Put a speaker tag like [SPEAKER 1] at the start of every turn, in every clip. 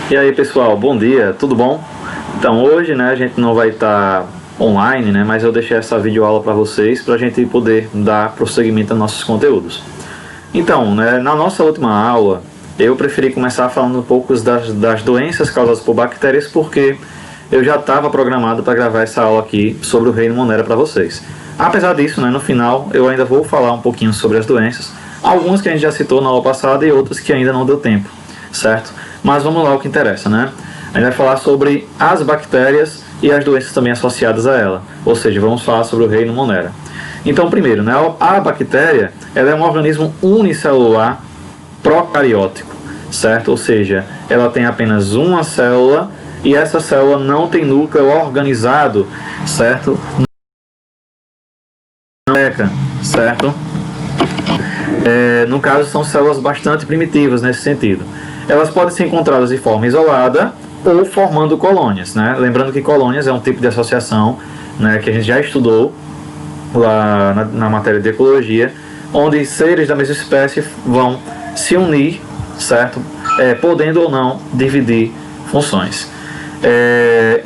[SPEAKER 1] E aí pessoal, bom dia, tudo bom? Então hoje a gente não vai estar online, mas eu deixei essa videoaula para vocês para a gente poder dar prosseguimento aos nossos conteúdos. Então, na nossa última aula eu preferi começar falando um pouco das doenças causadas por bactérias, porque eu já estava programado para gravar essa aula aqui sobre o reino Monera para vocês. Apesar disso, no final eu ainda vou falar um pouquinho sobre as doenças, algumas que a gente já citou na aula passada e outras que ainda não deu tempo, certo? Mas vamos lá, o que interessa, A gente vai falar sobre as bactérias e as doenças também associadas a ela, ou seja, vamos falar sobre o reino Monera. Então, primeiro, a bactéria ela é um organismo unicelular procariótico, certo? Ou seja, ela tem apenas uma célula e essa célula não tem núcleo organizado, certo? Certo? No caso, são células bastante primitivas nesse sentido. Elas podem ser encontradas de forma isolada ou formando colônias, Lembrando que colônias é um tipo de associação, que a gente já estudou lá na matéria de ecologia, onde seres da mesma espécie vão se unir, certo? Podendo ou não dividir funções.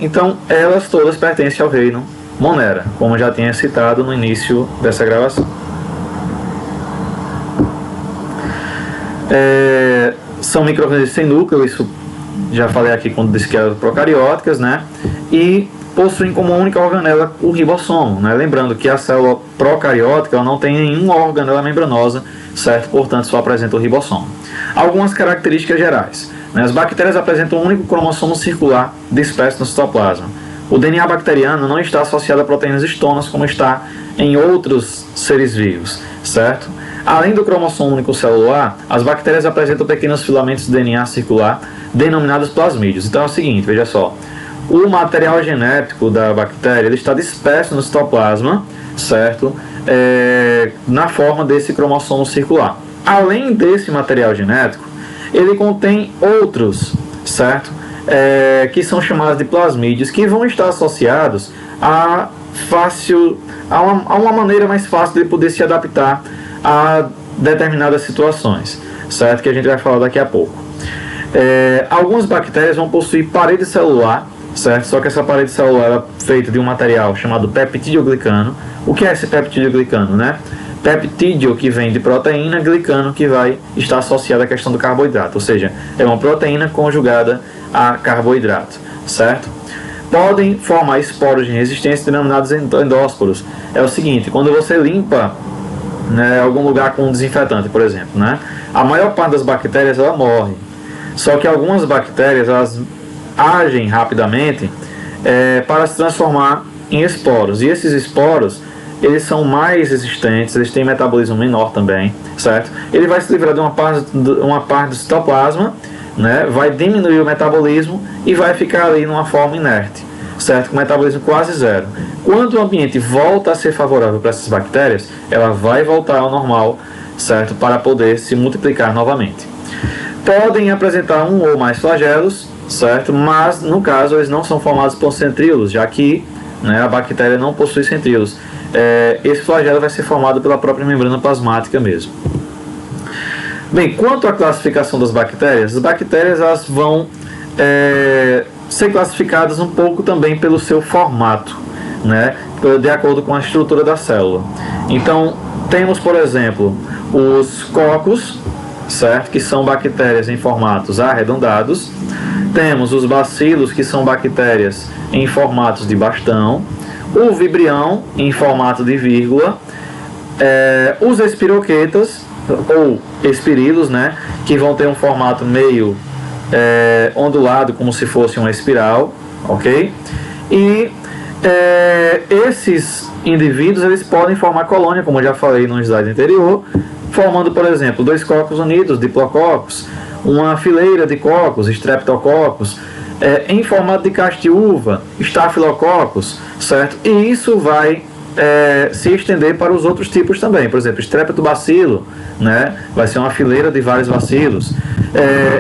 [SPEAKER 1] Então, elas todas pertencem ao reino Monera, como eu já tinha citado no início dessa gravação. São micro-organismos sem núcleo, isso já falei aqui quando disse que eram procarióticas, e possuem como única organela o ribossomo, Lembrando que a célula procariótica ela não tem nenhuma organela membranosa, certo? Portanto, só apresenta o ribossomo. Algumas características gerais. As bactérias apresentam um único cromossomo circular disperso no citoplasma. O DNA bacteriano não está associado a proteínas histonas como está em outros seres vivos, certo? Além do cromossomo unicelular, as bactérias apresentam pequenos filamentos de DNA circular denominados plasmídeos. Então é o seguinte, veja só. O material genético da bactéria ele está disperso no citoplasma, certo? Na forma desse cromossomo circular. Além desse material genético, ele contém outros, certo? Que são chamados de plasmídeos, que vão estar associados a uma maneira mais fácil de poder se adaptar a determinadas situações, certo? Que a gente vai falar daqui a pouco. Algumas bactérias vão possuir parede celular, certo? Só que essa parede celular é feita de um material chamado peptidoglicano. O que é esse peptidoglicano, Peptídeo, que vem de proteína, glicano, que vai estar associado à questão do carboidrato, ou seja, é uma proteína conjugada a carboidrato, certo? Podem formar esporos de resistência denominados endósporos. É o seguinte, quando você limpa algum lugar com um desinfetante, por exemplo, a maior parte das bactérias ela morre. Só que algumas bactérias elas agem rapidamente para se transformar em esporos. E esses esporos eles são mais resistentes, eles têm metabolismo menor também, certo? Ele vai se livrar de uma parte do citoplasma, vai diminuir o metabolismo e vai ficar ali numa forma inerte, certo? Com metabolismo quase zero. Quando o ambiente volta a ser favorável para essas bactérias, ela vai voltar ao normal, certo? Para poder se multiplicar novamente. Podem apresentar um ou mais flagelos, certo? Mas, no caso, eles não são formados por centríolos, já que a bactéria não possui centríolos. Esse flagelo vai ser formado pela própria membrana plasmática mesmo. Bem, quanto à classificação das bactérias, as bactérias elas vão ser classificadas um pouco também pelo seu formato, de acordo com a estrutura da célula. Então, temos, por exemplo, os cocos, certo? Que são bactérias em formatos arredondados. Temos os bacilos, que são bactérias em formatos de bastão. O vibrião, em formato de vírgula. Os espiroquetas, ou espirilos, que vão ter um formato meio ondulado, como se fosse uma espiral, ok? E esses indivíduos eles podem formar colônia, como eu já falei no slide anterior, formando, por exemplo, 2 cocos unidos, diplococos, uma fileira de cocos, streptococcus, em formato de castiúva, staphylococcus, certo? E isso vai se estender para os outros tipos também. Por exemplo, streptobacilo, vai ser uma fileira de vários bacilos.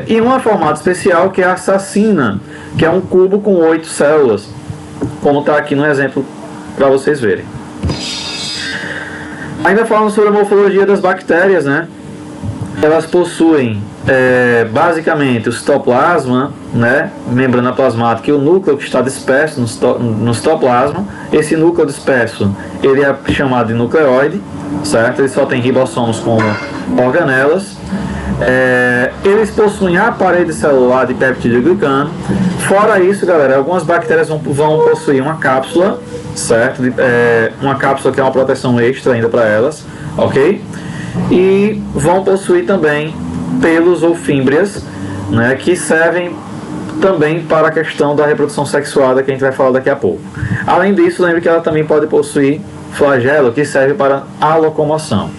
[SPEAKER 1] E um formato especial que é a sacina, que é um cubo com 8 células, como está aqui no exemplo para vocês verem. Ainda falando sobre a morfologia das bactérias, elas possuem basicamente o citoplasma, né, membrana plasmática, e o núcleo que está disperso no citoplasma. Esse núcleo disperso, ele é chamado de nucleóide, certo? Ele só tem ribossomos como organelas. Eles possuem a parede celular de peptidoglicano. Fora isso, galera, algumas bactérias vão possuir uma cápsula, certo? Uma cápsula que é uma proteção extra ainda para elas, ok? E vão possuir também pelos ou fímbrias, né, que servem também para a questão da reprodução sexuada, que a gente vai falar daqui a pouco. Além disso, lembre que ela também pode possuir flagelo, que serve para a locomoção.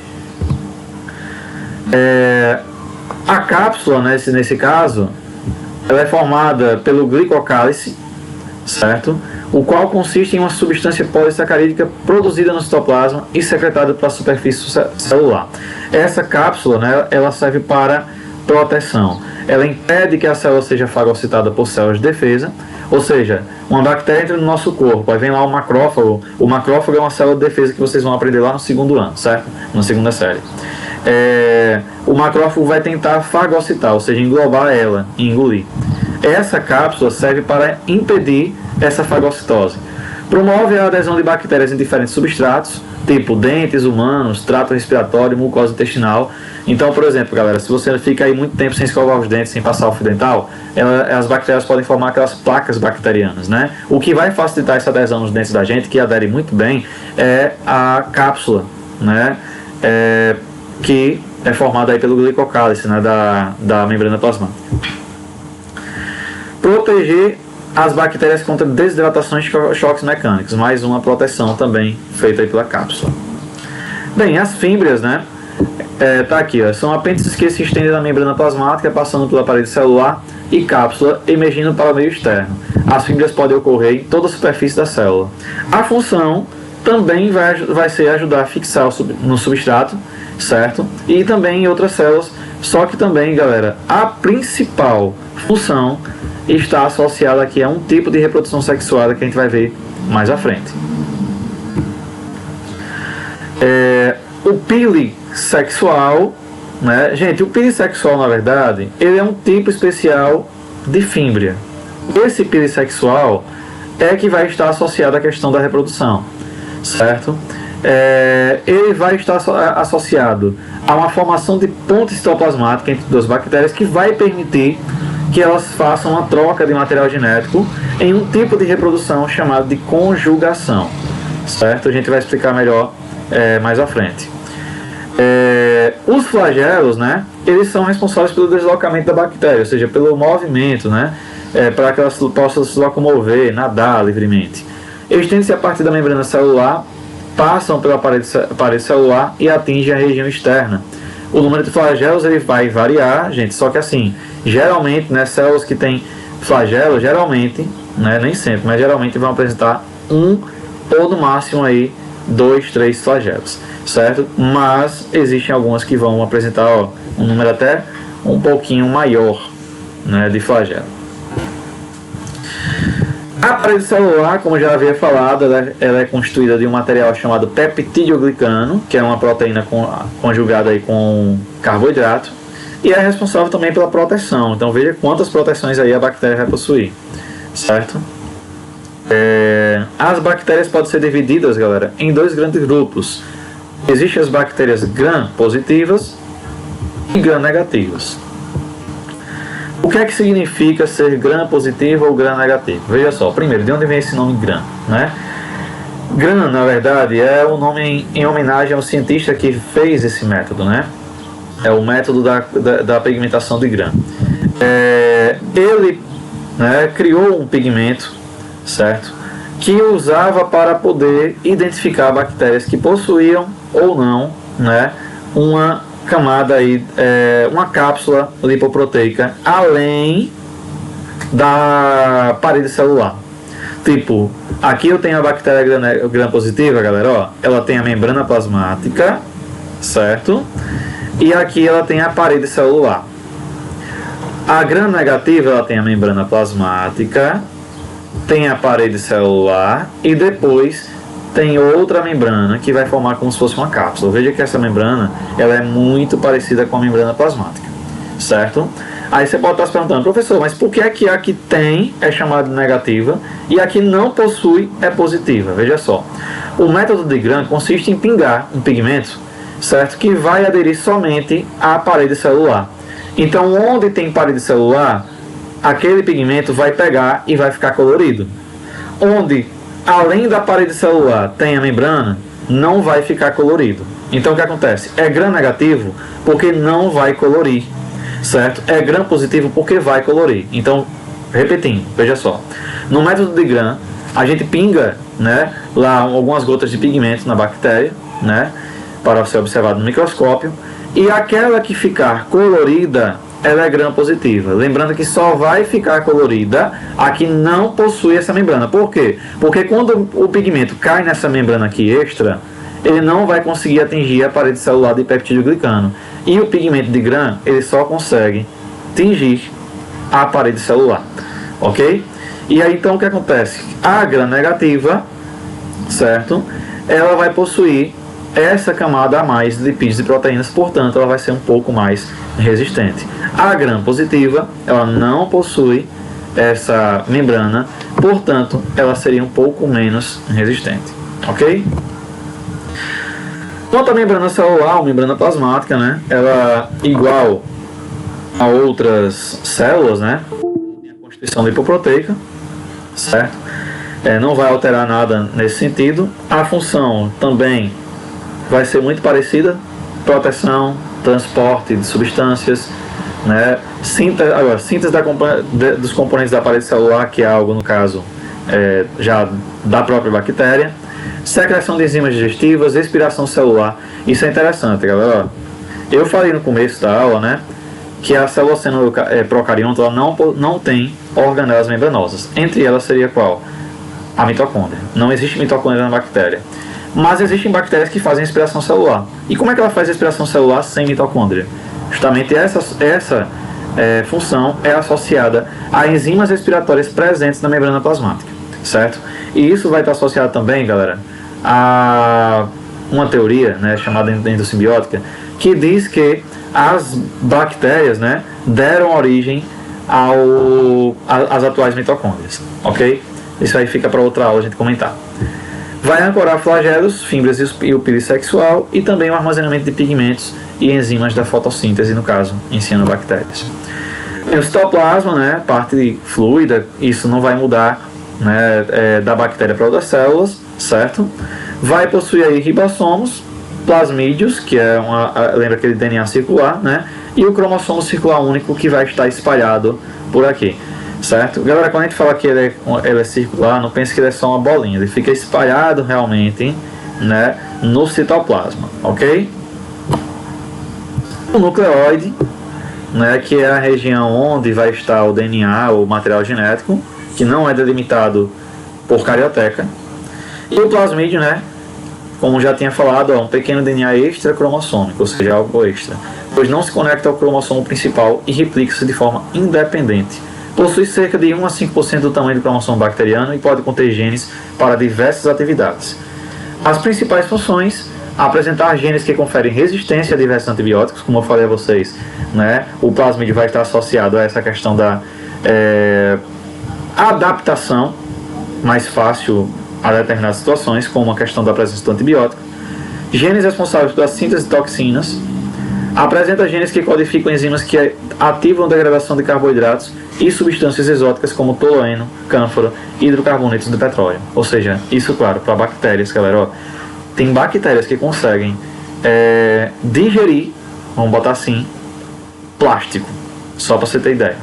[SPEAKER 1] A cápsula, né, nesse caso, ela é formada pelo glicocálice, certo? O qual consiste em uma substância polissacarídica produzida no citoplasma e secretada para a superfície celular. Essa cápsula, né, ela serve para proteção. Ela impede que a célula seja fagocitada por células de defesa, ou seja, uma bactéria entra no nosso corpo, aí vem lá o macrófago. O macrófago é uma célula de defesa que vocês vão aprender lá no segundo ano, certo? Na segunda série. O macrófago vai tentar fagocitar, ou seja, englobar ela e engolir. Essa cápsula serve para impedir essa fagocitose. Promove a adesão de bactérias em diferentes substratos, tipo dentes humanos, trato respiratório, mucosa intestinal. Então, por exemplo, galera, se você fica aí muito tempo sem escovar os dentes, sem passar o fio dental, as bactérias podem formar aquelas placas bacterianas, né? O que vai facilitar essa adesão nos dentes da gente, que adere muito bem, é a cápsula, né? Que é formada aí pelo glicocálice, né? da membrana plasmática. Proteger as bactérias contra desidratações e choques mecânicos, mais uma proteção também feita aí pela cápsula. Bem, as fímbrias, né? Tá aqui, ó, são apêndices que se estendem na membrana plasmática, passando pela parede celular e cápsula, emergindo para o meio externo. As fímbrias podem ocorrer em toda a superfície da célula. A função também vai ser ajudar a fixar no substrato, certo? E também em outras células, só que também, galera, a principal função está associada aqui a um tipo de reprodução sexuada que a gente vai ver mais à frente. O pili sexual, né? Gente, o pili sexual, na verdade, ele é um tipo especial de fímbria. Esse pili sexual é que vai estar associado à questão da reprodução, certo? Ele vai estar associado a uma formação de ponte citoplasmática entre duas bactérias que vai permitir que elas façam uma troca de material genético em um tipo de reprodução chamado de conjugação, certo? A gente vai explicar melhor mais à frente. Os flagelos, né, eles são responsáveis pelo deslocamento da bactéria, ou seja, pelo movimento, né, para que elas possam se locomover, nadar livremente. Eles tendem-se a partir da membrana celular, passam pela parede celular e atingem a região externa. O número de flagelos ele vai variar, gente, só que assim, geralmente, né, células que têm flagelo, geralmente, né, nem sempre, mas geralmente vão apresentar um ou no máximo aí 2, 3 flagelos, certo? Mas existem algumas que vão apresentar um número até um pouquinho maior, né, de flagelo. A parede celular, como já havia falado, ela é constituída de um material chamado peptidoglicano, que é uma proteína conjugada aí com carboidrato, e é responsável também pela proteção. Então veja quantas proteções aí a bactéria vai possuir, certo? As bactérias podem ser divididas, galera, em dois grandes grupos. Existem as bactérias gram-positivas e gram-negativas. O que é que significa ser gram-positivo ou gram-negativo? Veja só, primeiro, de onde vem esse nome gram, né? Gram, na verdade, é o nome em homenagem ao cientista que fez esse método, né? É o método da pigmentação de Gram. Ele, né, criou um pigmento, certo? Que usava para poder identificar bactérias que possuíam ou não, né, uma camada aí, uma cápsula lipoproteica além da parede celular. Tipo, aqui eu tenho a bactéria gram-positiva, galera, ó, ela tem a membrana plasmática, certo? E aqui ela tem a parede celular. A gram-negativa, ela tem a membrana plasmática, tem a parede celular e depois tem outra membrana que vai formar como se fosse uma cápsula. Veja que essa membrana ela é muito parecida com a membrana plasmática, certo? Aí você pode estar se perguntando, professor, mas por que é que a que tem é chamada de negativa e a que não possui é positiva? Veja só, o método de Gram consiste em pingar um pigmento, certo? Que vai aderir somente à parede celular. Então, onde tem parede celular, aquele pigmento vai pegar e vai ficar colorido. Onde, além da parede celular, tem a membrana, não vai ficar colorido. Então, o que acontece? É Gram negativo porque não vai colorir, certo? É Gram positivo porque vai colorir. Então, repetindo, veja só. No método de Gram, a gente pinga, né, lá algumas gotas de pigmento na bactéria, né, para ser observado no microscópio, e aquela que ficar colorida, ela é Gram positiva. Lembrando que só vai ficar colorida a que não possui essa membrana. Por quê? Porque quando o pigmento cai nessa membrana aqui extra, ele não vai conseguir atingir a parede celular de peptídeo glicano. E o pigmento de Gram, ele só consegue tingir a parede celular. Ok? E aí então o que acontece? A Gram negativa, certo? Ela vai possuir essa camada a mais de lipídios e proteínas, portanto ela vai ser um pouco mais resistente. A Gram positiva, ela não possui essa membrana, portanto ela seria um pouco menos resistente. Ok? Quanto à membrana celular, a membrana plasmática, né, ela igual a outras células, né, tem a constituição lipoproteica, certo? Não vai alterar nada nesse sentido. A função também vai ser muito parecida: proteção, transporte de substâncias, né, síntese dos componentes da parede celular, que é algo, no caso, já da própria bactéria, secreção de enzimas digestivas, expiração celular. Isso é interessante, galera. Eu falei no começo da aula, né, que a célula sendo procarionte, ela não tem organelas membranosas. Entre elas seria qual? A mitocôndria. Não existe mitocôndria na bactéria. Mas existem bactérias que fazem respiração celular. E como é que ela faz respiração celular sem mitocôndria? Justamente essa função é associada a enzimas respiratórias presentes na membrana plasmática, certo? E isso vai estar associado também, galera, a uma teoria, né, chamada endossimbiótica, que diz que as bactérias, né, deram origem às atuais mitocôndrias, ok? Isso aí fica para outra aula a gente comentar. Vai ancorar flagelos, fibras e o pili sexual, e também o armazenamento de pigmentos e enzimas da fotossíntese, no caso, em cianobactérias. O citoplasma, né, parte fluida, isso não vai mudar, né, da bactéria para outras células, certo? Vai possuir aí ribossomos, plasmídeos, que é lembra aquele DNA circular, né? E o cromossomo circular único, que vai estar espalhado por aqui, certo? Galera, quando a gente fala que ele é circular, não pense que ele é só uma bolinha, ele fica espalhado realmente, né, no citoplasma, ok? O nucleóide, né, que é a região onde vai estar o DNA, o material genético, que não é delimitado por carioteca. E o plasmídio, né, como já tinha falado, é um pequeno DNA extracromossômico, ou seja, algo extra, pois não se conecta ao cromossomo principal e replica-se de forma independente. Possui cerca de 1 a 5% do tamanho do cromossomo bacteriano e pode conter genes para diversas atividades. As principais funções: apresentar genes que conferem resistência a diversos antibióticos, como eu falei a vocês, né? O plasmídio vai estar associado a essa questão da adaptação mais fácil a determinadas situações, como a questão da presença do antibiótico. Genes responsáveis pela síntese de toxinas. Apresenta genes que codificam enzimas que ativam a degradação de carboidratos e substâncias exóticas como tolueno, cânfora e hidrocarbonetos de petróleo. Ou seja, isso, claro, para bactérias, galera, ó, tem bactérias que conseguem digerir, vamos botar assim, plástico, só para você ter ideia.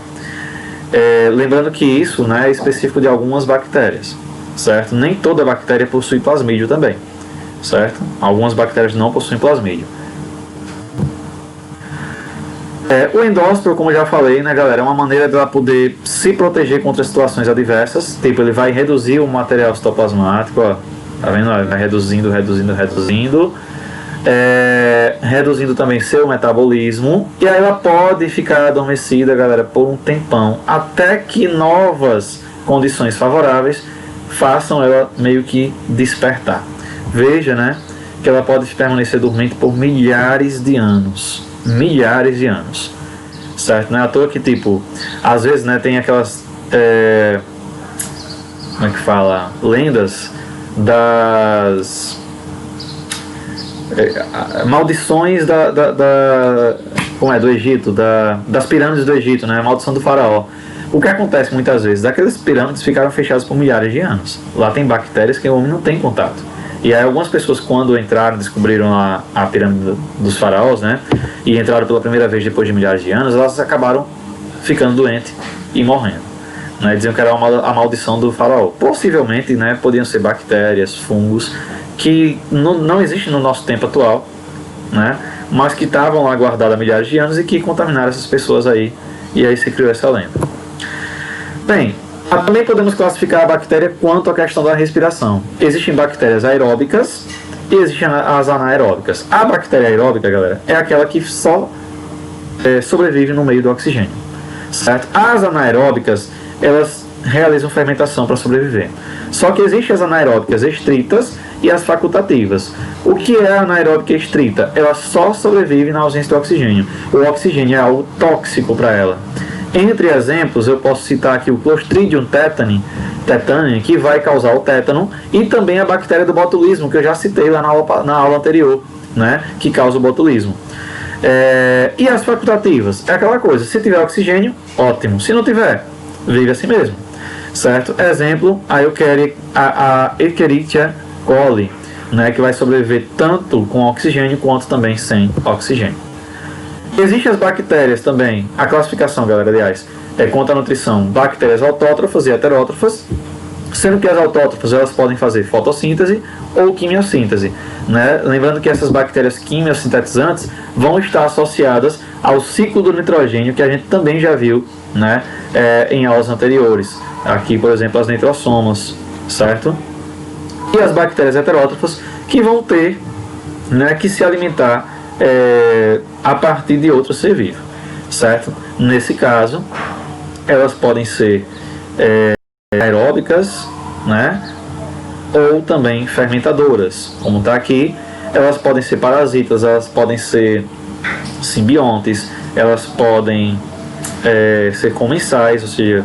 [SPEAKER 1] Lembrando que isso, né, é específico de algumas bactérias, certo? Nem toda bactéria possui plasmídio também, certo? Algumas bactérias não possuem plasmídio. O endósporo, como eu já falei, né, galera, é uma maneira dela poder se proteger contra situações adversas. Tipo, ele vai reduzir o material citoplasmático, ó, tá vendo? Vai reduzindo, reduzindo também seu metabolismo. E aí ela pode ficar adormecida, galera, por um tempão, até que novas condições favoráveis façam ela meio que despertar. Veja, né, que ela pode permanecer dormente por milhares de anos. certo? Não é à toa que, tipo, às vezes, né, tem aquelas, como é que fala, lendas das maldições como é, do Egito, das pirâmides do Egito, né, a maldição do faraó. O que acontece muitas vezes? Aquelas pirâmides ficaram fechadas por milhares de anos. Lá tem bactérias que o homem não tem contato. E aí algumas pessoas, quando entraram, descobriram a pirâmide dos faraós, né, e entraram pela primeira vez depois de milhares de anos, elas acabaram ficando doentes e morrendo. Né, diziam que era a maldição do faraó. Possivelmente, né, podiam ser bactérias, fungos, que não existem no nosso tempo atual, né, mas que estavam lá guardados há milhares de anos e que contaminaram essas pessoas aí, e aí se criou essa lenda. Bem, também podemos classificar a bactéria quanto à questão da respiração. Existem bactérias aeróbicas e existem as anaeróbicas. A bactéria aeróbica, galera, é aquela que só sobrevive no meio do oxigênio, certo? As anaeróbicas, elas realizam fermentação para sobreviver. Só que existem as anaeróbicas estritas e as facultativas. O que é a anaeróbica estrita? Ela só sobrevive na ausência do oxigênio. O oxigênio é algo tóxico para ela. Entre exemplos, eu posso citar aqui o Clostridium tetani, que vai causar o tétano, e também a bactéria do botulismo, que eu já citei lá na aula anterior, né, que causa o botulismo. E as facultativas? É aquela coisa, se tiver oxigênio, ótimo. Se não tiver, vive assim mesmo. Certo? Exemplo, a Escherichia coli, né, que vai sobreviver tanto com oxigênio quanto também sem oxigênio. Existem as bactérias também, a classificação, galera, aliás, quanto à nutrição, bactérias autótrofas e heterótrofas, sendo que as autótrofas elas podem fazer fotossíntese ou quimiossíntese, né? Lembrando que essas bactérias quimiosintetizantes vão estar associadas ao ciclo do nitrogênio, que a gente também já viu, né, em aulas anteriores, aqui, por exemplo, as nitrossomas, certo? E as bactérias heterótrofas que vão ter, né, que se alimentar a partir de outro ser vivo, certo? Nesse caso, elas podem ser aeróbicas, né? Ou também fermentadoras, como está aqui. Elas podem ser parasitas, elas podem ser simbiontes, elas podem ser comensais, ou seja,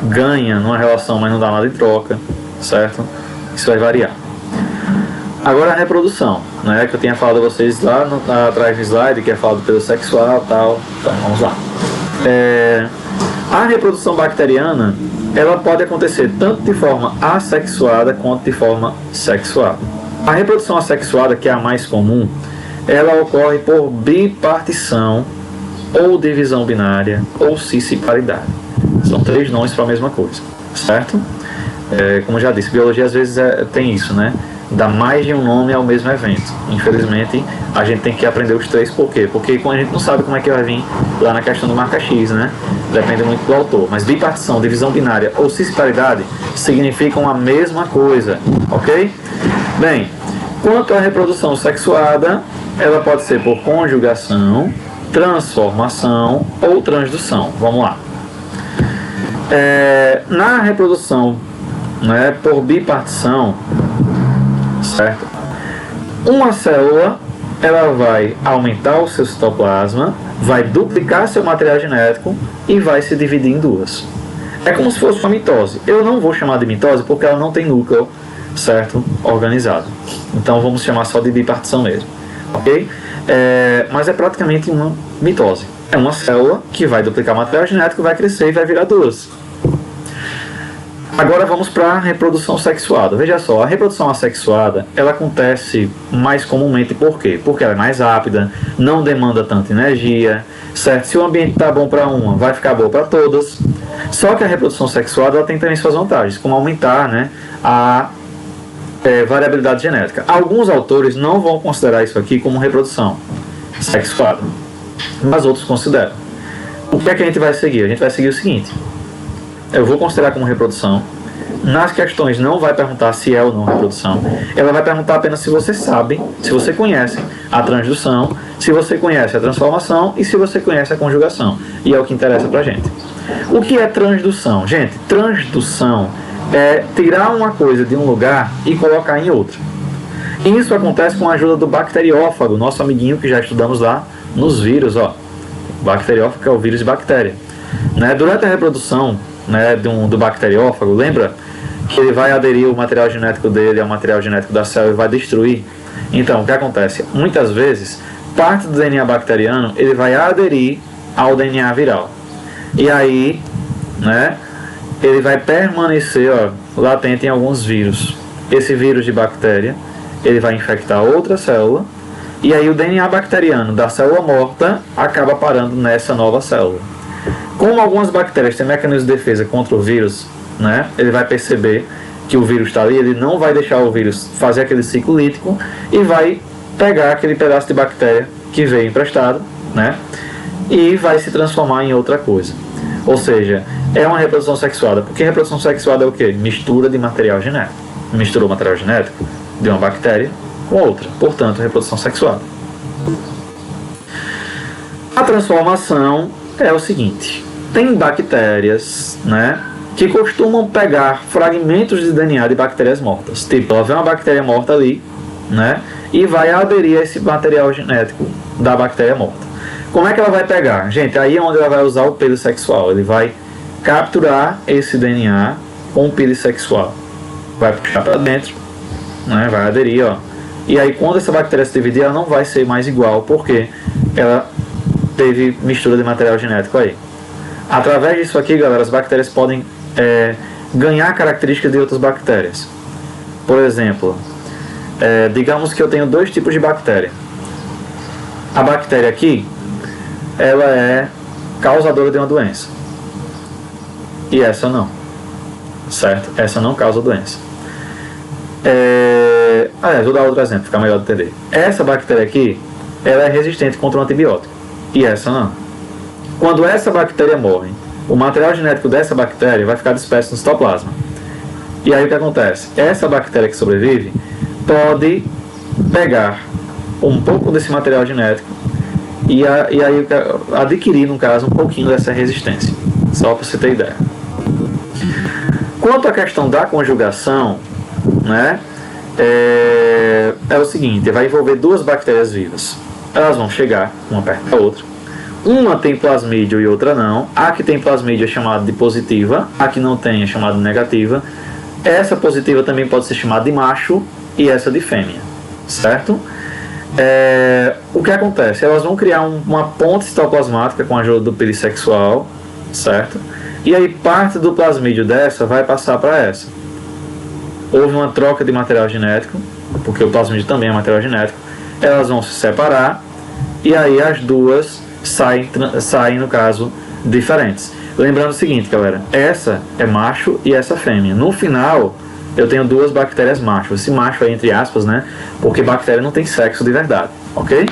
[SPEAKER 1] ganha numa relação, mas não dá nada em troca, certo? Isso vai variar. Agora a reprodução, né, que eu tinha falado a vocês lá atrás do slide, que é falado pelo sexual e tal. Então vamos lá. A reprodução bacteriana, ela pode acontecer tanto de forma assexuada quanto de forma sexuada. A reprodução assexuada, que é a mais comum, ela ocorre por bipartição, ou divisão binária, ou cisciparidade. São 3 nomes para a mesma coisa, certo? Como eu já disse, biologia às vezes tem isso, né? Dá mais de um nome ao mesmo evento. Infelizmente, a gente tem que aprender os 3, por quê? Porque a gente não sabe como é que vai vir lá na questão do marca X, né? Depende muito do autor. Mas bipartição, divisão binária ou cisparidade significam a mesma coisa, ok? Bem, quanto à reprodução sexuada, ela pode ser por conjugação, transformação ou transdução. Vamos lá. Na reprodução, né, por bipartição, certo? Uma célula, ela vai aumentar o seu citoplasma, vai duplicar seu material genético e vai se dividir em 2. É como se fosse uma mitose. Eu não vou chamar de mitose porque ela não tem núcleo, certo, organizado. Então vamos chamar só de bipartição mesmo, ok? Mas é praticamente uma mitose. É uma célula que vai duplicar o material genético, vai crescer e vai virar 2. Agora vamos para a reprodução sexuada. Veja só, a reprodução assexuada, ela acontece mais comumente por quê? Porque ela é mais rápida, não demanda tanta energia, certo? Se o ambiente está bom para uma, vai ficar bom para todas. Só que a reprodução sexuada ela tem também suas vantagens, como aumentar, né, a variabilidade genética. Alguns autores não vão considerar isso aqui como reprodução sexuada, mas outros consideram. O que é que a gente vai seguir? A gente vai seguir o seguinte: eu vou considerar como reprodução. Nas questões não vai perguntar se é ou não reprodução. Ela vai perguntar apenas se você sabe, se você conhece a transdução, se você conhece a transformação e se você conhece a conjugação. E é o que interessa pra gente. O que é transdução? Gente, transdução é tirar uma coisa de um lugar e colocar em outro. E isso acontece com a ajuda do bacteriófago, nosso amiguinho que já estudamos lá nos vírus, ó. Bacteriófago é o vírus de bactéria. Né? Durante a reprodução, né, do bacteriófago, lembra que ele vai aderir o material genético dele ao material genético da célula e vai destruir? Então, o que acontece? Muitas vezes, parte do DNA bacteriano ele vai aderir ao DNA viral. E aí, né, ele vai permanecer latente em alguns vírus. Esse vírus de bactéria, ele vai infectar outra célula, e aí o DNA bacteriano da célula morta acaba parando nessa nova célula. Como algumas bactérias têm mecanismos de defesa contra o vírus, né, ele vai perceber que o vírus está ali, ele não vai deixar o vírus fazer aquele ciclo lítico e vai pegar aquele pedaço de bactéria que veio emprestado, né, e vai se transformar em outra coisa. Ou seja, é uma reprodução sexuada. Porque reprodução sexuada é o quê? Mistura de material genético. Misturou material genético de uma bactéria com outra. Portanto, reprodução sexuada. A transformação é o seguinte. Tem bactérias, né, que costumam pegar fragmentos de DNA de bactérias mortas. Tipo, ela vê uma bactéria morta ali, né, e vai aderir a esse material genético da bactéria morta. Como é que ela vai pegar? Gente, aí é onde ela vai usar o pele sexual. Ele vai capturar esse DNA com o pele sexual. Vai puxar para dentro, né? Vai aderir, ó. E aí quando essa bactéria se dividir, ela não vai ser mais igual, porque ela teve mistura de material genético aí. Através disso aqui, galera, as bactérias podem ganhar características de outras bactérias. Por exemplo, digamos que eu tenho dois tipos de bactéria. A bactéria aqui, ela é causadora de uma doença. E essa não. Certo? Essa não causa doença. Vou dar outro exemplo, fica melhor de entender. Essa bactéria aqui, ela é resistente contra um antibiótico. E essa não. Quando essa bactéria morre, o material genético dessa bactéria vai ficar disperso no citoplasma. E aí o que acontece? Essa bactéria que sobrevive pode pegar um pouco desse material genético e aí adquirir, no caso, um pouquinho dessa resistência. Só para você ter ideia. Quanto à questão da conjugação, né, é o seguinte, vai envolver duas bactérias vivas. Elas vão chegar, uma perto da outra. Uma tem plasmídio e outra não. A que tem plasmídio é chamada de positiva, a que não tem é chamada de negativa. Essa positiva também pode ser chamada de macho e essa de fêmea, certo? O que acontece? Elas vão criar uma ponte citoplasmática com a ajuda do pele sexual, certo? E aí parte do plasmídio dessa vai passar para essa. Houve uma troca de material genético, porque o plasmídio também é material genético. Elas vão se separar e aí as duas saem no caso, diferentes. Lembrando o seguinte, galera, essa é macho e essa fêmea. No final, eu tenho duas bactérias macho. Esse macho é entre aspas, né? Porque bactéria não tem sexo de verdade, ok?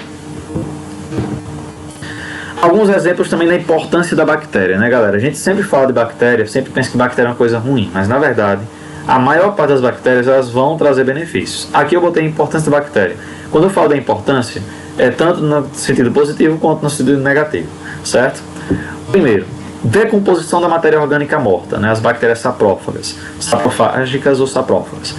[SPEAKER 1] Alguns exemplos também da importância da bactéria, né, galera? A gente sempre fala de bactéria, sempre pensa que bactéria é uma coisa ruim, mas na verdade, a maior parte das bactérias elas vão trazer benefícios. Aqui eu botei a importância da bactéria. Quando eu falo da importância, é tanto no sentido positivo quanto no sentido negativo, certo? Primeiro, decomposição da matéria orgânica morta, né? As bactérias saprófagas, saprofágicas ou saprófagas.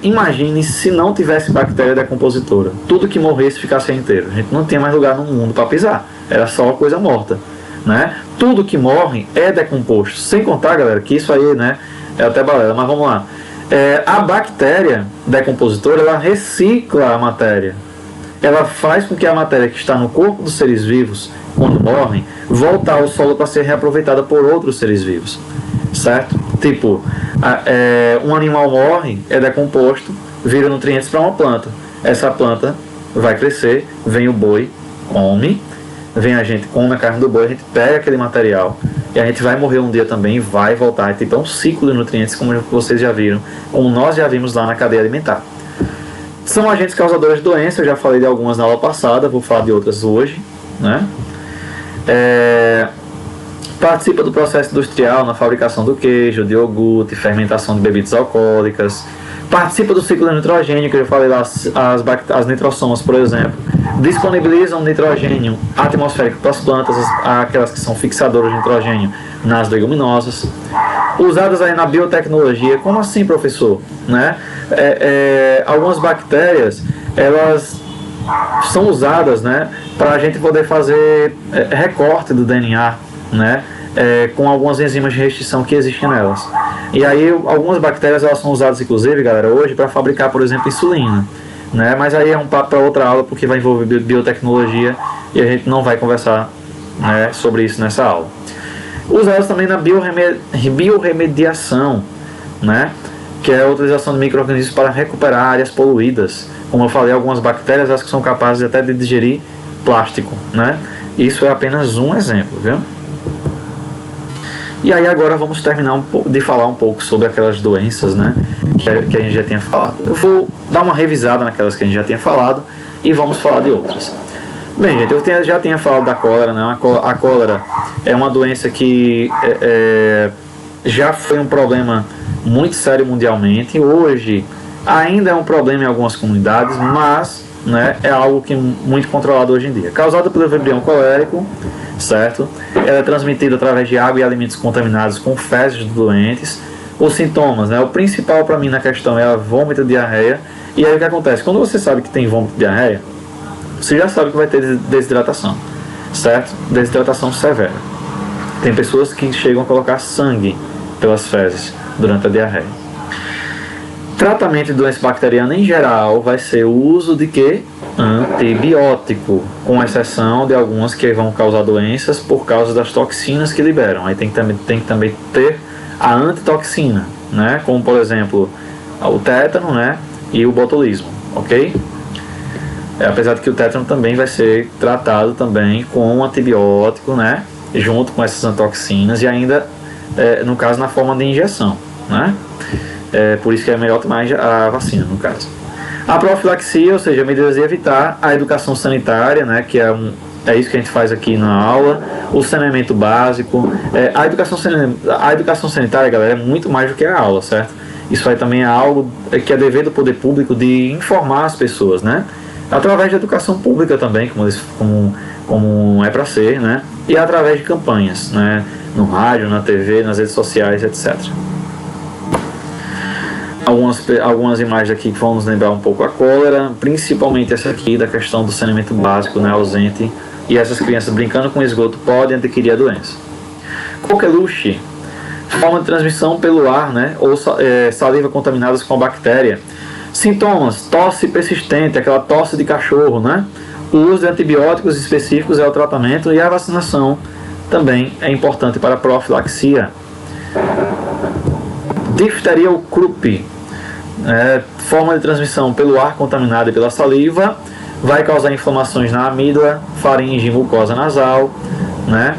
[SPEAKER 1] Imagine se não tivesse bactéria decompositora, tudo que morresse ficasse inteiro. A gente não tinha mais lugar no mundo para pisar, era só coisa morta, né? Tudo que morre é decomposto, sem contar, galera, que isso aí, né, é até balela, mas vamos lá. A bactéria decompositora, ela recicla a matéria. Ela faz com que a matéria que está no corpo dos seres vivos, quando morrem, volte ao solo para ser reaproveitada por outros seres vivos, certo? Tipo, um animal morre, é decomposto, vira nutrientes para uma planta. Essa planta vai crescer, vem o boi, come, vem a gente, come a carne do boi, a gente pega aquele material e a gente vai morrer um dia também e vai voltar. Tipo, é um ciclo de nutrientes, como vocês já viram, como nós já vimos lá na cadeia alimentar. São agentes causadores de doença, eu já falei de algumas na aula passada, vou falar de outras hoje, né? Participa do processo industrial na fabricação do queijo, de iogurte, fermentação de bebidas alcoólicas. Participa do ciclo de nitrogênio, que eu já falei lá, as nitrossomas, por exemplo. Disponibilizam nitrogênio atmosférico para as plantas, aquelas que são fixadoras de nitrogênio nas leguminosas. Usadas aí na biotecnologia. Como assim, professor? Né? Algumas bactérias, elas são usadas, né, para a gente poder fazer recorte do DNA, né, com algumas enzimas de restrição que existem nelas. E aí algumas bactérias elas são usadas inclusive, galera, hoje para fabricar, por exemplo, insulina, né? Mas aí é um papo para outra aula porque vai envolver biotecnologia e a gente não vai conversar, né, sobre isso nessa aula. Usadas também na biorremediação, né, que é a utilização de micro-organismos para recuperar áreas poluídas. Como eu falei, algumas bactérias elas que são capazes até de digerir plástico, né? Isso é apenas um exemplo, viu? E aí agora vamos terminar de falar um pouco sobre aquelas doenças, né, que a gente já tinha falado. Eu vou dar uma revisada naquelas que a gente já tinha falado e vamos falar de outras. Bem, gente, eu já tinha falado da cólera, né? A cólera é uma doença que já foi um problema muito sério mundialmente. Hoje ainda é um problema em algumas comunidades, mas, né, é algo que muito controlado hoje em dia. Causada pelo vibrião colérico, certo? Ela é transmitida através de água e alimentos contaminados com fezes dos doentes. Os sintomas, né? O principal para mim na questão é a vômito e diarreia. E aí o que acontece? Quando você sabe que tem vômito e diarreia, você já sabe que vai ter desidratação, certo? Desidratação severa. Tem pessoas que chegam a colocar sangue pelas fezes durante a diarreia. Tratamento de doença bacteriana em geral vai ser o uso de quê? Antibiótico, com exceção de algumas que vão causar doenças por causa das toxinas que liberam. Aí tem que também ter a antitoxina, né? Como por exemplo o tétano, né? E o botulismo, ok? Apesar de que o tétano também vai ser tratado também com um antibiótico, né? Junto com essas antitoxinas e ainda, no caso, na forma de injeção, né? Por isso que é melhor tomar a vacina, no caso. A profilaxia, ou seja, medidas de evitar, a educação sanitária, né, que é isso que a gente faz aqui na aula, o saneamento básico. A educação sanitária, galera, é muito mais do que a aula, certo? Isso aí também é algo que é dever do poder público de informar as pessoas, né? Através de educação pública também, como é para ser, né? E através de campanhas, né? No rádio, na TV, nas redes sociais, etc. Algumas imagens aqui que vão nos lembrar um pouco a cólera, principalmente essa aqui da questão do saneamento básico, né, ausente, e essas crianças brincando com esgoto podem adquirir a doença. Coqueluche, forma de transmissão pelo ar, né, ou saliva contaminadas com a bactéria. Sintomas: tosse persistente, aquela tosse de cachorro, né? O uso de antibióticos específicos é o tratamento e a vacinação também é importante para a profilaxia. Difteria ou croup, forma de transmissão pelo ar contaminado e pela saliva, vai causar inflamações na amígdala, faringe e mucosa nasal, né?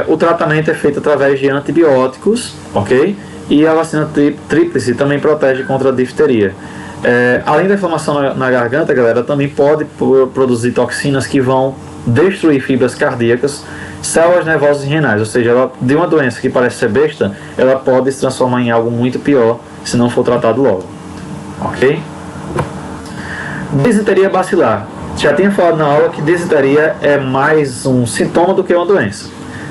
[SPEAKER 1] O tratamento é feito através de antibióticos, ok? E a vacina tríplice também protege contra a difteria. Além da inflamação na garganta, galera, também pode produzir toxinas que vão destruir fibras cardíacas, células nervosas e renais, ou seja, de uma doença que parece ser besta, ela pode se transformar em algo muito pior se não for tratado logo, ok? Disenteria bacilar. Já tinha falado na aula que disenteria é mais um sintoma do que uma doença,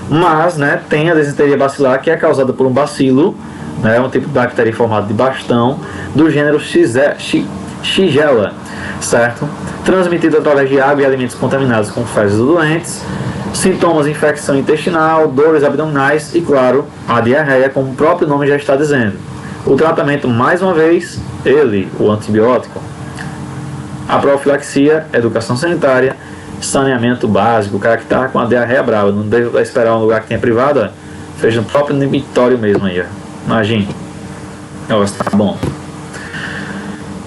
[SPEAKER 1] mas, né, tem a disenteria bacilar que é causada por um bacilo, né, um tipo de bactéria em formato de bastão do gênero Shigella, certo? Transmitido através de água e alimentos contaminados com fezes dos doentes. Sintomas: infecção intestinal, dores abdominais e, claro, a diarreia, como o próprio nome já está dizendo. O tratamento, mais uma vez, o antibiótico. A profilaxia, educação sanitária, saneamento básico. O cara que está com a diarreia brava, não deve esperar um lugar que tenha privado, fez no próprio inibitório mesmo aí, imagine. Tá bom.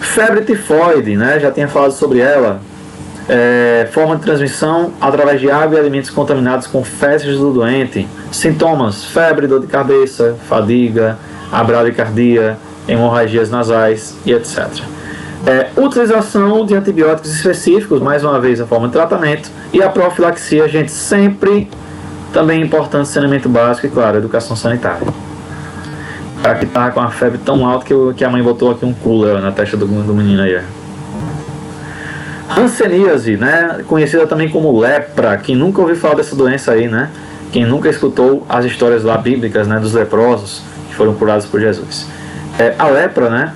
[SPEAKER 1] Febre tifoide, né? Já tinha falado sobre ela. Forma de transmissão através de água e alimentos contaminados com fezes do doente. Sintomas: febre, dor de cabeça, fadiga, bradicardia, hemorragias nasais e etc. Utilização de antibióticos específicos, mais uma vez a forma de tratamento. E a profilaxia, gente, sempre também é importante saneamento básico e, claro, educação sanitária. O cara que tá com a febre tão alta que a mãe botou aqui um cooler na testa do menino aí. Hanseníase, né? Conhecida também como lepra. Quem nunca ouviu falar dessa doença aí, né? Quem nunca escutou as histórias lá bíblicas, né, dos leprosos que foram curados por Jesus. A lepra, né,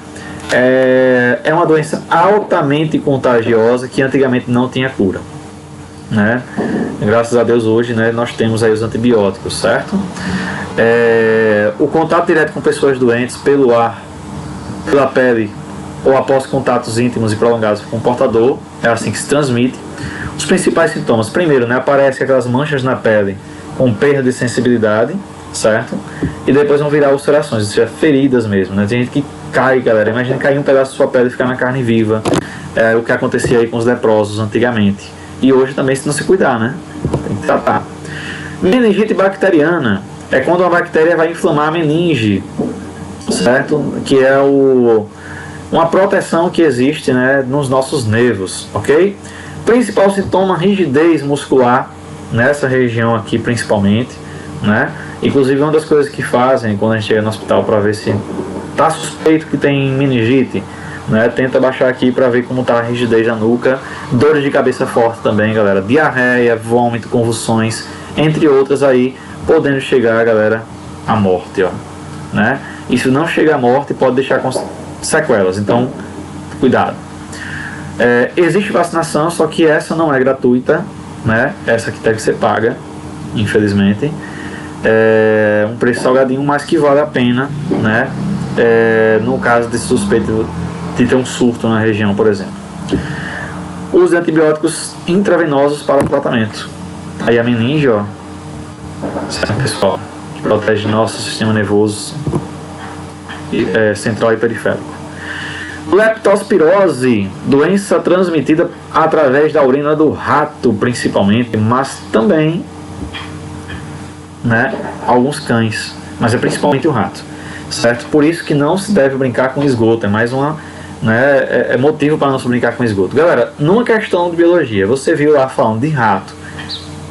[SPEAKER 1] é uma doença altamente contagiosa que antigamente não tinha cura, né? Graças a Deus hoje, né, nós temos aí os antibióticos, certo? O contato direto com pessoas doentes pelo ar, pela pele ou após contatos íntimos e prolongados com o portador, é assim que se transmite. Os principais sintomas: primeiro, né, aparecem aquelas manchas na pele com perda de sensibilidade, certo? E depois vão virar ulcerações, ou seja, feridas mesmo, né? Tem gente que cai, galera, imagina cair um pedaço da sua pele e ficar na carne viva, o que acontecia aí com os leprosos antigamente. E hoje também, se não se cuidar, né? Tem que tratar. Meningite bacteriana é quando uma bactéria vai inflamar a meninge, certo? Que é uma proteção que existe, né, nos nossos nervos, ok? Principal sintoma: rigidez muscular nessa região aqui principalmente, né? Inclusive, uma das coisas que fazem quando a gente chega no hospital para ver se tá suspeito que tem meningite, né, tenta baixar aqui para ver como tá a rigidez da nuca. Dores de cabeça forte também, galera, diarreia, vômito, convulsões, entre outras aí, podendo chegar, galera, à morte, ó, né? Isso não chega à morte, pode deixar com sequelas, então cuidado. Existe vacinação, só que essa não é gratuita, né? Essa aqui deve ser paga, infelizmente. Um preço salgadinho, mas que vale a pena, né? No caso de suspeito de ter um surto na região, por exemplo. Use antibióticos intravenosos para o tratamento. Aí a meninge, ó, certo, pessoal, que protege nosso sistema nervoso central e periférico. Leptospirose, doença transmitida através da urina do rato, principalmente, mas também, né, alguns cães, mas é principalmente o rato, certo? Por isso que não se deve brincar com esgoto, é mais uma, né, motivo para não se brincar com esgoto. Galera, numa questão de biologia, você viu lá falando de rato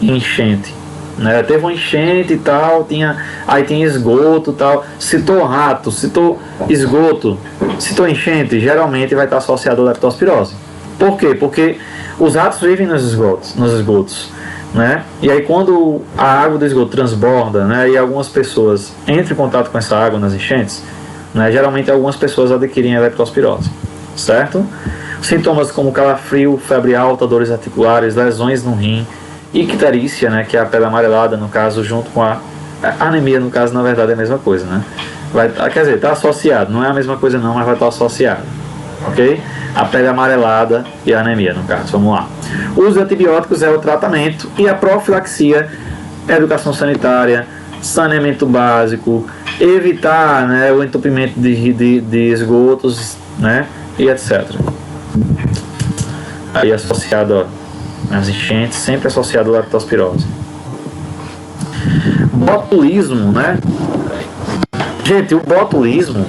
[SPEAKER 1] e enchente, né? Teve uma enchente e tal, aí tinha esgoto e tal, citou rato, citou esgoto, citou enchente, geralmente vai estar associado à leptospirose. Por quê? Porque os ratos vivem nos esgotos, né? E aí quando a água do esgoto transborda, né, e algumas pessoas entram em contato com essa água nas enchentes, né, geralmente algumas pessoas adquirem a leptospirose, certo? Sintomas como calafrio, febre alta, dores articulares, lesões no rim, icterícia, né, que é a pele amarelada, no caso, junto com a anemia, no caso, na verdade é a mesma coisa, né? Quer dizer, está associado, não é a mesma coisa não, mas vai estar associado, ok? A pele amarelada e a anemia, no caso, vamos lá. O uso de antibióticos é o tratamento, e a profilaxia, educação sanitária, saneamento básico, evitar, né, o entupimento de esgotos, né, e etc. Aí associado, ó, as enchentes, sempre associado à leptospirose. Botulismo, né? Gente, o botulismo,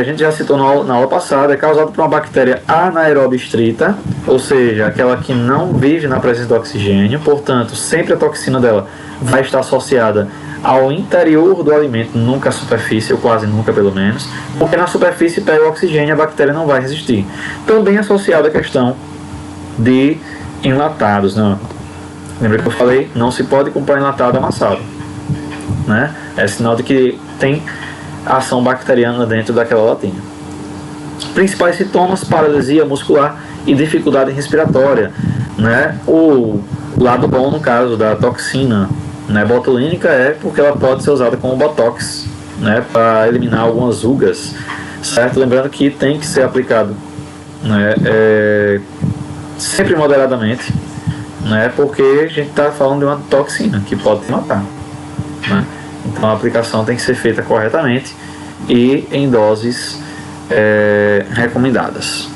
[SPEAKER 1] a gente já citou na aula passada, é causado por uma bactéria anaeróbia estrita, ou seja, aquela que não vive na presença do oxigênio, portanto, sempre a toxina dela vai estar associada ao interior do alimento, nunca à superfície, ou quase nunca pelo menos, porque na superfície pega o oxigênio e a bactéria não vai resistir. Também associada à questão de enlatados, né? Lembra que eu falei? Não se pode comprar enlatado amassado, né? É sinal de que tem ação bacteriana dentro daquela latinha. Principais sintomas: paralisia muscular e dificuldade respiratória, né? O lado bom, no caso da toxina, né, botulínica, é porque ela pode ser usada como botox, né, para eliminar algumas rugas, certo? Lembrando que tem que ser aplicado, né, sempre moderadamente, né, porque a gente está falando de uma toxina que pode te matar, né? Então a aplicação tem que ser feita corretamente e em doses recomendadas.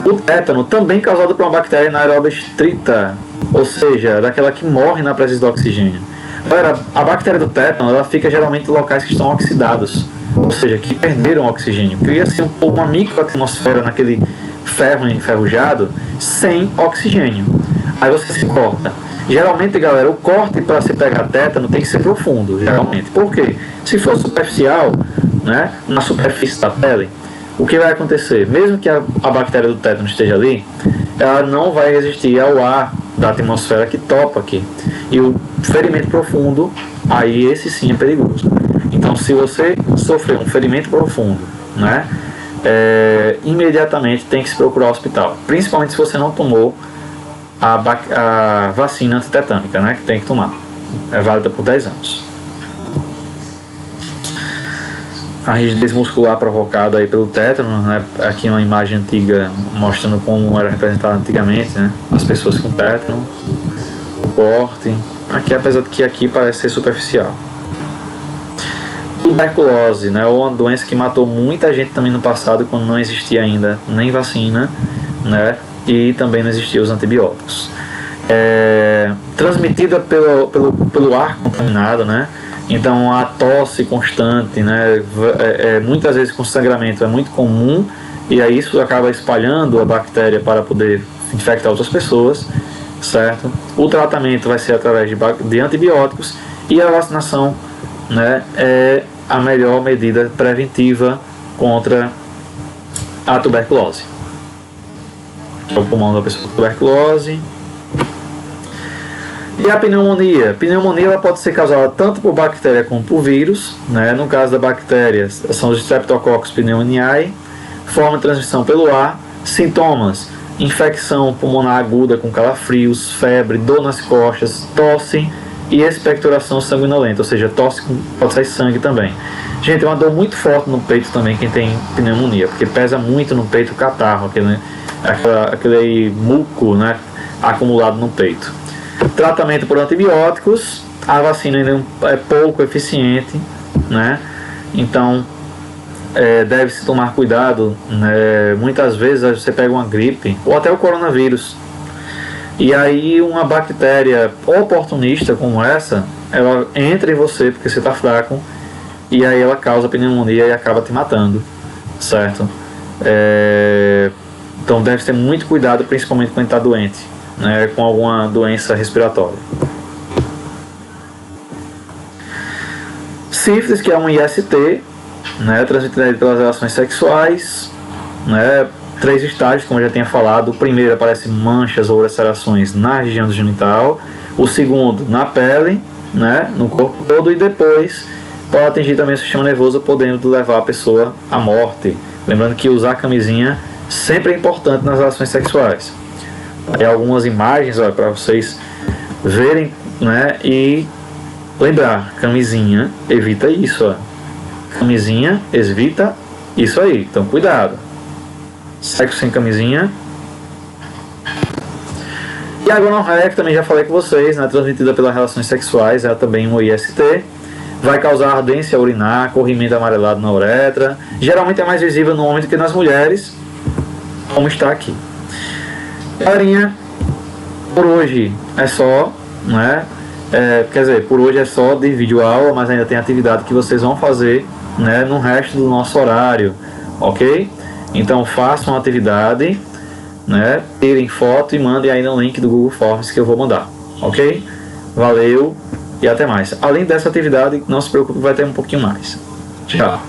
[SPEAKER 1] O tétano, também causado por uma bactéria anaeróbia estrita, ou seja, daquela que morre na presença do oxigênio. Galera, a bactéria do tétano, ela fica geralmente em locais que estão oxidados, ou seja, que perderam oxigênio. Cria-se uma microatmosfera naquele ferro enferrujado sem oxigênio. Aí você se corta. Geralmente, galera, o corte para se pegar tétano tem que ser profundo, geralmente. Por quê? Se for superficial, né, na superfície da pele, o que vai acontecer? Mesmo que a bactéria do tétano esteja ali, ela não vai resistir ao ar da atmosfera que topa aqui. E o ferimento profundo, aí esse sim é perigoso. Então, se você sofrer um ferimento profundo né, imediatamente tem que se procurar o hospital, principalmente se você não tomou a vacina antitetânica, né, que tem que tomar, é válida por 10 anos. A rigidez muscular provocada aí pelo tétano, né? Aqui uma imagem antiga mostrando como era representado antigamente, né? As pessoas com tétano, o corte. Aqui, apesar de que aqui parece ser superficial. Tuberculose, né? Ou uma doença que matou muita gente também no passado, quando não existia ainda nem vacina, né? E também não existiam os antibióticos. Transmitida pelo ar contaminado, né? Então a tosse constante, né, muitas vezes com sangramento é muito comum, e aí isso acaba espalhando a bactéria para poder infectar outras pessoas, certo? O tratamento vai ser através de antibióticos, e a vacinação, né, é a melhor medida preventiva contra a tuberculose. É o pulmão da pessoa com tuberculose. E a pneumonia? A pneumonia ela pode ser causada tanto por bactéria como por vírus, né? No caso da bactéria, são os Streptococcus pneumoniae, forma de transmissão pelo ar, sintomas: infecção pulmonar aguda com calafrios, febre, dor nas costas, tosse e expectoração sanguinolenta, ou seja, tosse pode sair sangue também. Gente, é uma dor muito forte no peito também quem tem pneumonia, porque pesa muito no peito o catarro, aquele muco, né, acumulado no peito. Tratamento por antibióticos, a vacina ainda é pouco eficiente, né? Então deve-se tomar cuidado, né? Muitas vezes você pega uma gripe ou até o coronavírus, e aí uma bactéria oportunista como essa, ela entra em você porque você está fraco, e aí ela causa pneumonia e acaba te matando, certo? Então deve ter muito cuidado, principalmente quando está doente, né, com alguma doença respiratória. Sífilis, que é um IST, né, transmitida pelas relações sexuais, né, 3 estágios, como eu já tinha falado. O primeiro aparece manchas ou ulcerações na região do genital, o segundo na pele, né, no corpo todo, e depois pode atingir também o sistema nervoso, podendo levar a pessoa à morte. Lembrando que usar camisinha sempre é importante nas relações sexuais. Aí algumas imagens para vocês verem, né, e lembrar: camisinha evita isso, ó. Camisinha evita isso aí, então cuidado. Sexo sem camisinha. E a gonorreia, que também já falei com vocês, né, transmitida pelas relações sexuais, é também um IST. Vai causar ardência urinar, corrimento amarelado na uretra. Geralmente é mais visível no homem do que nas mulheres, como está aqui. Galerinha, por hoje é só, né? Quer dizer, por hoje é só de vídeo aula, mas ainda tem atividade que vocês vão fazer, né, no resto do nosso horário, ok? Então façam a atividade, né? Tirem foto e mandem aí no link do Google Forms que eu vou mandar, ok? Valeu e até mais. Além dessa atividade, não se preocupe, vai ter um pouquinho mais. Tchau.